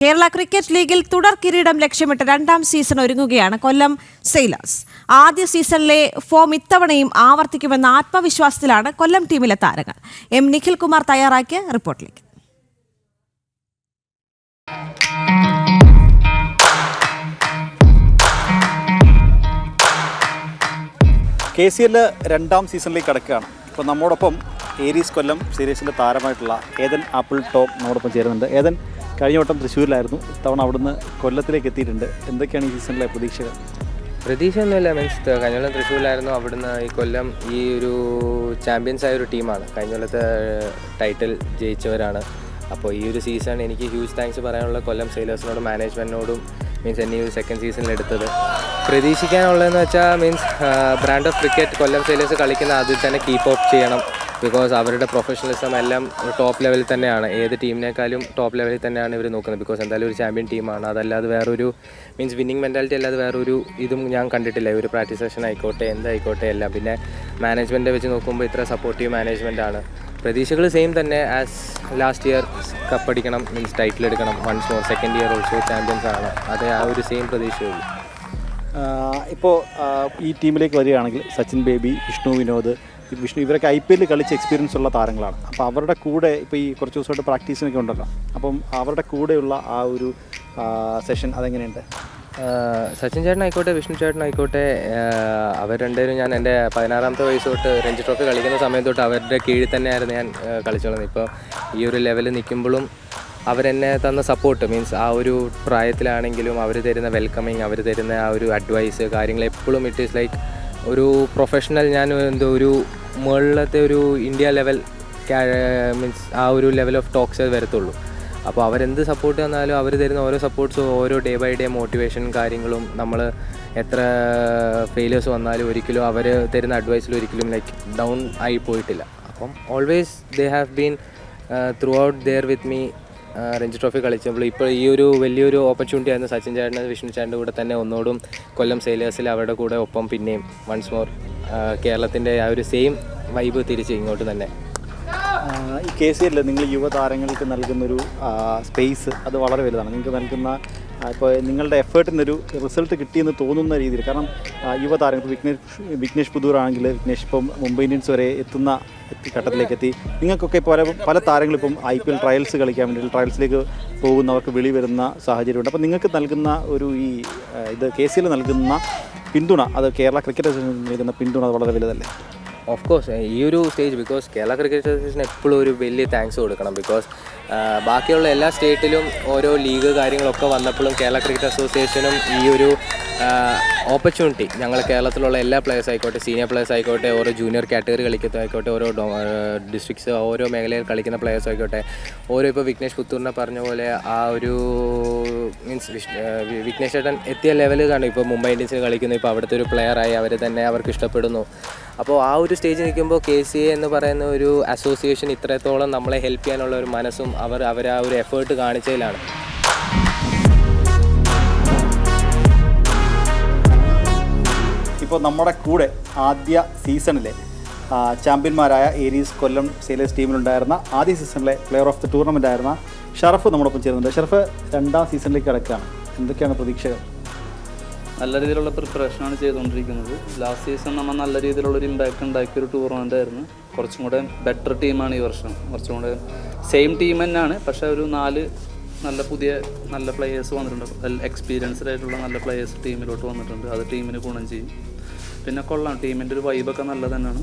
Kerala cricket ലീഗിൽ തുടർ കിരീടം ലക്ഷ്യമിട്ട് രണ്ടാം സീസൺ ഒരുങ്ങുകയാണ് കൊല്ലം സെയിലേഴ്സ്. ആദ്യ സീസണിലെ ഫോം ഇത്തവണയും ആവർത്തിക്കുമെന്ന ആത്മവിശ്വാസത്തിലാണ് കൊല്ലം ടീമിലെ താരങ്ങൾ. എം നിഖിൽ കുമാർ തയ്യാറാക്കിയ റിപ്പോർട്ടിലേക്ക്. KCL രണ്ടാം സീസണിലേക്ക് കടക്കുകയാണ്. ഇപ്പോൾ നമ്മോടൊപ്പം ഏരീസ് കൊല്ലം സീരീസിൻ്റെ താരമായിട്ടുള്ള ഏതൻ ആപ്പിൾ ടോപ്പ് നമ്മോടൊപ്പം ചേരുന്നുണ്ട്. ഏതൻ കഴിഞ്ഞ വട്ടം തൃശ്ശൂരിലായിരുന്നു, ഇത്തവണ അവിടുന്ന് കൊല്ലത്തിലേക്ക് എത്തിയിട്ടുണ്ട്. എന്തൊക്കെയാണ് ഈ സീസണിലെ പ്രതീക്ഷകൾ? പ്രതീക്ഷയൊന്നുമില്ല, മീൻസ് കഴിഞ്ഞ കൊല്ലം തൃശ്ശൂരിലായിരുന്നു, അവിടുന്ന് ഈ കൊല്ലം ഈ ഒരു ചാമ്പ്യൻസ് ആയ ഒരു ടീമാണ്, കഴിഞ്ഞ കൊല്ലത്തെ ടൈറ്റിൽ ജയിച്ചവരാണ്. അപ്പോൾ ഈ ഒരു സീസൺ എനിക്ക് ഹ്യൂജ് താങ്ക്സ് പറയാനുള്ള കൊല്ലം സെയിലേഴ്സിനോടും മാനേജ്മെൻറ്റിനോടും, മീൻസ് എന്നെ ഈ ഒരു സെക്കൻഡ് സീസണിൽ എടുത്തത്. പ്രതീക്ഷിക്കാനുള്ളതെന്ന് വെച്ചാൽ means brand of cricket Kollam sailors കളിക്കുന്ന അതിൽ തന്നെ കീപ്പ് അപ്പ് ചെയ്യണം. ബിക്കോസ് അവരുടെ പ്രൊഫഷണലിസം എല്ലാം ടോപ്പ് ലെവലിൽ തന്നെയാണ്, ഏത് ടീമിനേക്കാളും ടോപ്പ് ലെവലിൽ തന്നെയാണ് ഇവർ നോക്കുന്നത്. ബിക്കോസ് എന്തായാലും ഒരു ചാമ്പ്യൻ ടീമാണ്, അതല്ലാതെ വേറൊരു മീൻസ് വിന്നിങ് മെൻറ്റാലിറ്റി അല്ലാതെ വേറൊരു ഇതും ഞാൻ കണ്ടിട്ടില്ല. ഒരു പ്രാക്ടീസ് സെഷൻ ആയിക്കോട്ടെ എന്തായിക്കോട്ടെ എല്ലാം. പിന്നെ മാനേജ്മെൻറ്റ് വെച്ച് നോക്കുമ്പോൾ ഇത്ര സപ്പോർട്ടീവ് മാനേജ്മെൻറ്റാണ്. പ്രതീക്ഷകൾ സെയിം തന്നെ ആസ് ലാസ്റ്റ് ഇയർ, കപ്പടിക്കണം, മീൻസ് ടൈറ്റിൽ എടുക്കണം, once more second year also champions ആണ്. അത് ആ ഒരു സെയിം പ്രതീക്ഷയുള്ളൂ. ഇപ്പോൾ ഈ ടീമിലേക്ക് വരികയാണെങ്കിൽ സച്ചിൻ ബേബി, വിഷ്ണു വിനോദ്, ഇവരൊക്കെ IPL കളിച്ച് എക്സ്പീരിയൻസ് ഉള്ള താരങ്ങളാണ്. അപ്പോൾ അവരുടെ കൂടെ ഇപ്പോൾ ഈ കുറച്ച് ദിവസമായിട്ട് പ്രാക്ടീസിനൊക്കെ ഉണ്ടല്ലോ, അപ്പം അവരുടെ കൂടെയുള്ള ആ ഒരു സെഷൻ അതെങ്ങനെയുണ്ട്? സച്ചിൻ ചേട്ടനായിക്കോട്ടെ വിഷ്ണു ചേട്ടനായിക്കോട്ടെ, അവർ രണ്ടുപേരും ഞാൻ എൻ്റെ 16ാമത്തെ വയസ്സ് തൊട്ട് രഞ്ജി ട്രോഫി കളിക്കുന്ന സമയം തൊട്ട് അവരുടെ കീഴിൽ തന്നെയായിരുന്നു ഞാൻ കളിച്ചോളുന്നത്. ഇപ്പോൾ ഈ ഒരു ലെവലിൽ നിൽക്കുമ്പോഴും അവരെന്നെ തന്ന സപ്പോർട്ട്, മീൻസ് ആ ഒരു പ്രായത്തിലാണെങ്കിലും അവർ തരുന്ന വെൽക്കമിങ്, അവർ തരുന്ന ആ ഒരു അഡ്വൈസ്, കാര്യങ്ങൾ എപ്പോഴും ഇറ്റ് ഈസ് ലൈക്ക് ഒരു പ്രൊഫഷണൽ. ഞാൻ എന്തോ ഒരു മുകളിലത്തെ ഒരു ഇന്ത്യ ലെവൽ മീൻസ് ആ ഒരു ലെവൽ ഓഫ് ടോക്സേ വരത്തുള്ളൂ. അപ്പോൾ അവരെന്ത് സപ്പോർട്ട് തന്നാലും അവർ തരുന്ന ഓരോ സപ്പോർട്ട്സും, ഓരോ ഡേ ബൈ ഡേ മോട്ടിവേഷൻ കാര്യങ്ങളും, നമ്മൾ എത്ര ഫെയിലിയേഴ്സ് വന്നാലും ഒരിക്കലും അവർ തരുന്ന അഡ്വൈസിൽ ഒരിക്കലും ലൈക്ക് ഡൗൺ ആയി പോയിട്ടില്ല. അപ്പം always they have been throughout there with me. Ranji trophy കളിച്ചപ്പോൾ ഇപ്പോൾ ഈ ഒരു വലിയൊരു ഓപ്പർച്യൂണിറ്റി ആയിരുന്നു സച്ചിൻ ചേട്ടന് വിഷ്ണു ചേട്ടൻ്റെ കൂടെ തന്നെ ഒന്നോടും കൊല്ലം സെയിലേഴ്സിൽ അവരുടെ കൂടെ ഒപ്പം പിന്നെയും വൺസ് മോർ കേരളത്തിൻ്റെ ആ ഒരു സെയിം വൈബ് തിരിച്ച് ഇങ്ങോട്ട് തന്നെ. ഈ KCL നിങ്ങൾ യുവതാരങ്ങൾക്ക് നൽകുന്നൊരു സ്പേസ് അത് വളരെ വലുതാണ്. നിങ്ങൾക്ക് നൽകുന്ന ഇപ്പോൾ നിങ്ങളുടെ എഫേർട്ടിനൊരു റിസൾട്ട് കിട്ടിയെന്ന് തോന്നുന്ന രീതിയിൽ, കാരണം യുവതാരങ്ങൾ വിഘ്നേഷ് പുതൂർ ആണെങ്കിൽ വിഘ്നേഷ് ഇപ്പം മുംബൈ ഇന്ത്യൻസ് വരെ എത്തുന്ന ഘട്ടത്തിലേക്ക് എത്തി. നിങ്ങൾക്കൊക്കെ പല താരങ്ങളിപ്പം IPL ട്രയൽസ് കളിക്കാൻ വേണ്ടി ട്രയൽസിലേക്ക് പോകുന്നവർക്ക് വിളി വരുന്ന സാഹചര്യമുണ്ട്. അപ്പോൾ നിങ്ങൾക്ക് നൽകുന്ന ഒരു ഇത് KCL നൽകുന്ന പിന്തുണ, അത് കേരള ക്രിക്കറ്റ് അസോസിയേഷൻ നൽകുന്ന പിന്തുണ അത് വളരെ വലുതല്ലേ? ഓഫ് കോഴ്സ് ഈ ഒരു stage, because Kerala cricket association എപ്പോഴും ഒരു വലിയ താങ്ക്സ് കൊടുക്കണം. ബിക്കോസ് ബാക്കിയുള്ള എല്ലാ സ്റ്റേറ്റിലും ഓരോ ലീഗ് കാര്യങ്ങളൊക്കെ വന്നപ്പോഴും കേരള ക്രിക്കറ്റ് അസോസിയേഷനും ഈ ഒരു ഓപ്പർച്യൂണിറ്റി ഞങ്ങൾ കേരളത്തിലുള്ള എല്ലാ പ്ലേയേഴ്സ് ആയിക്കോട്ടെ, സീനിയർ പ്ലേയേഴ്സ് ആയിക്കോട്ടെ, ഓരോ ജൂനിയർ കാറ്റഗറി കളിക്കുന്നതായിക്കോട്ടെ, ഓരോ ഡിസ്ട്രിക്ട്സ് ഓരോ മേഖലയിൽ കളിക്കുന്ന പ്ലേയേഴ്സ് ആയിക്കോട്ടെ, ഓരോ ഇപ്പോൾ വിഘ്നേഷ് പുത്തൂറിനെ പറഞ്ഞ പോലെ ആ ഒരു മീൻസ് വിഘ്നേഷ് ചേട്ടൻ എത്തിയ ലെവൽ കാണും. ഇപ്പോൾ മുംബൈ ഇന്ത്യൻസിന് കളിക്കുന്നു, ഇപ്പോൾ അവിടുത്തെ ഒരു പ്ലെയറായി, അവർ തന്നെ അവർക്ക് ഇഷ്ടപ്പെടുന്നു. അപ്പോൾ ആ ഒരു സ്റ്റേജ് നിൽക്കുമ്പോൾ KCA എന്ന് പറയുന്ന ഒരു അസോസിയേഷൻ ഇത്രത്തോളം നമ്മളെ ഹെൽപ്പ് ചെയ്യാനുള്ള ഒരു മനസ്സും അവർ ആ ഒരു എഫേർട്ട് കാണിച്ചതിലാണ്. ഇപ്പോൾ നമ്മുടെ കൂടെ ആദ്യ സീസണിലെ ചാമ്പ്യന്മാരായ ഏരീസ് കൊല്ലം സെയിലേഴ്സ് ടീമിലുണ്ടായിരുന്ന ആദ്യ സീസണിലെ പ്ലെയർ ഓഫ് ദി ടൂർണമെൻ്റ് ആയിരുന്ന ഷറഫ് നമ്മോടൊപ്പം ചേരുന്നുണ്ട്. ഷറഫ് രണ്ടാം സീസണിലേക്ക് കിടക്കുകയാണ്, എന്തൊക്കെയാണ് പ്രതീക്ഷകൾ? നല്ല രീതിയിലുള്ള പ്രിപ്പറേഷനാണ് ചെയ്തുകൊണ്ടിരിക്കുന്നത്. ലാസ്റ്റ് സീസൺ നമ്മൾ നല്ല രീതിയിലുള്ളൊരു ഇമ്പാക്റ്റ് ഉണ്ടാക്കിയൊരു ടൂർണമെൻ്റ് ആയിരുന്നു. കുറച്ചും കൂടെ ബെറ്റർ ടീമാണ് ഈ വർഷം, കുറച്ചും കൂടെ സെയിം ടീം തന്നെയാണ്, പക്ഷേ ഒരു 4 നല്ല പ്ലെയേഴ്സ് വന്നിട്ടുണ്ട്. എക്സ്പീരിയൻസ്ഡ് ആയിട്ടുള്ള നല്ല പ്ലെയേഴ്സ് ടീമിലോട്ട് വന്നിട്ടുണ്ട്. അത് ടീമിന് ഗുണം ചെയ്യും. പിന്നെ കൊള്ളാം, ടീമിൻ്റെ ഒരു വൈബൊക്കെ നല്ലത് തന്നെയാണ്.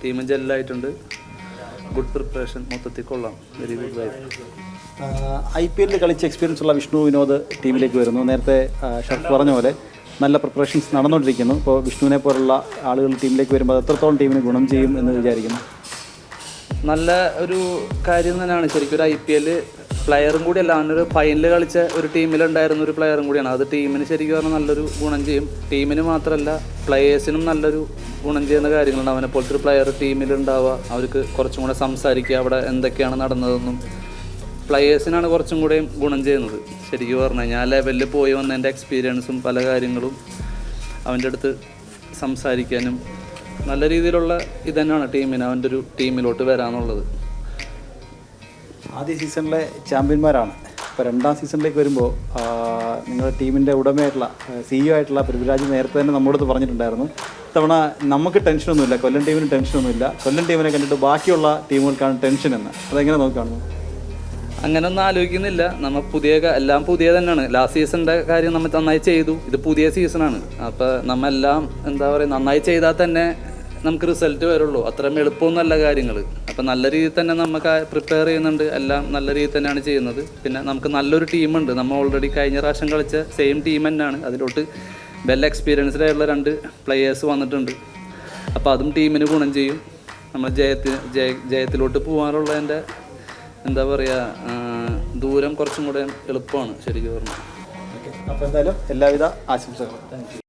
ടീം ജെല്ലായിട്ടുണ്ട്. ഗുഡ് പ്രിപ്പറേഷൻ, മൊത്തത്തിൽ കൊള്ളാം, വെരി ഗുഡ് വൈബ്. IPL കളിച്ച് എക്സ്പീരിയൻസ് ഉള്ള വിഷ്ണു വിനോദ് ടീമിലേക്ക് വരുന്നു. നേരത്തെ ഷർഫ് പറഞ്ഞ പോലെ നല്ല പ്രിപ്പറേഷൻസ് നടന്നുകൊണ്ടിരിക്കുന്നു. ഇപ്പോൾ വിഷ്ണുവിനെ പോലുള്ള ആളുകൾ ടീമിലേക്ക് വരുമ്പോൾ എത്രത്തോളം ടീമിന് ഗുണം ചെയ്യും എന്ന് വിചാരിക്കുന്നു? നല്ല ഒരു കാര്യം തന്നെയാണ്. ശരിക്കും ഒരു IPL പ്ലെയറും കൂടിയല്ല, അവനൊരു ഫൈനൽ കളിച്ച ഒരു ടീമിലുണ്ടായിരുന്ന ഒരു പ്ലെയറും കൂടിയാണ്. അത് ടീമിന് ശരിക്കും പറഞ്ഞാൽ നല്ലൊരു ഗുണം ചെയ്യും. ടീമിന് മാത്രമല്ല പ്ലെയേഴ്സിനും നല്ലൊരു ഗുണം ചെയ്യുന്ന കാര്യങ്ങളുണ്ട്. അവനെ പോലത്തെ ഒരു പ്ലെയർ ടീമിലുണ്ടാവുക, അവർക്ക് കുറച്ചും കൂടെ സംസാരിക്കുക, അവിടെ എന്തൊക്കെയാണ് നടന്നതെന്നും പ്ലെയേഴ്സിനാണ് കുറച്ചും കൂടെയും ഗുണം ചെയ്യുന്നത്. ശരിക്കും പറഞ്ഞാൽ ഞാൻ ലെവലിൽ പോയി വന്നതിൻ്റെ എക്സ്പീരിയൻസും പല കാര്യങ്ങളും അവൻ്റെ അടുത്ത് സംസാരിക്കാനും നല്ല രീതിയിലുള്ള ഇതന്നെയാണ് ടീമിന്, അവൻ്റെ ഒരു ടീമിലോട്ട് വരാമെന്നുള്ളത്. ആദ്യ സീസണിലെ ചാമ്പ്യന്മാരാണ് ഇപ്പോൾ 2ാം സീസണിലേക്ക് വരുമ്പോൾ നിങ്ങളുടെ ടീമിൻ്റെ ഉടമയായിട്ടുള്ള CEO ആയിട്ടുള്ള പൃഥ്വിരാജ് നേരത്തെ തന്നെ നമ്മളോട് പറഞ്ഞിട്ടുണ്ടായിരുന്നു, ഇത്തവണ നമുക്ക് ടെൻഷനൊന്നുമില്ല, കൊല്ലം ടീമിന് ടെൻഷനൊന്നുമില്ല, കൊല്ലം ടീമിനെ കണ്ടിട്ട് ബാക്കിയുള്ള ടീമുകൾക്കാണ് ടെൻഷൻ എന്ന്. അതെങ്ങനെ നോക്കുകയാണു? അങ്ങനെ ഒന്നും ആലോചിക്കുന്നില്ല. നമ്മൾ എല്ലാം പുതിയ തന്നെയാണ്. ലാസ്റ്റ് സീസണിൻ്റെ കാര്യം നമ്മൾ നന്നായി ചെയ്തു. ഇത് പുതിയ സീസണാണ്. അപ്പോൾ നമ്മളെല്ലാം എന്താ പറയുക, നന്നായി ചെയ്താൽ തന്നെ നമുക്ക് റിസൾട്ട് വരുള്ളൂ. അത്രയും എളുപ്പമൊന്നുമല്ല കാര്യങ്ങൾ. അപ്പോൾ നല്ല രീതിയിൽ തന്നെ നമുക്ക് പ്രിപ്പയർ ചെയ്യുന്നുണ്ട്. എല്ലാം നല്ല രീതിയിൽ തന്നെയാണ് ചെയ്യുന്നത്. പിന്നെ നമുക്ക് നല്ലൊരു ടീമുണ്ട്. നമ്മൾ ഓൾറെഡി കഴിഞ്ഞ പ്രാവശ്യം കളിച്ച സെയിം ടീം തന്നെയാണ്. അതിലോട്ട് വെൽ എക്സ്പീരിയൻസ്ഡ് ആയിട്ടുള്ള 2 പ്ലെയേഴ്സ് വന്നിട്ടുണ്ട്. അപ്പോൾ അതും ടീമിന് ഗുണം ചെയ്യും. നമ്മൾ ജയത്തിലോട്ട് പോകാനുള്ളതിൻ്റെ എന്താ പറയുക, ദൂരം കുറച്ചും കൂടെ എളുപ്പമാണ് ശരിക്കും പറഞ്ഞാൽ. അപ്പോൾ എന്തായാലും എല്ലാവിധ ആശംസകളും.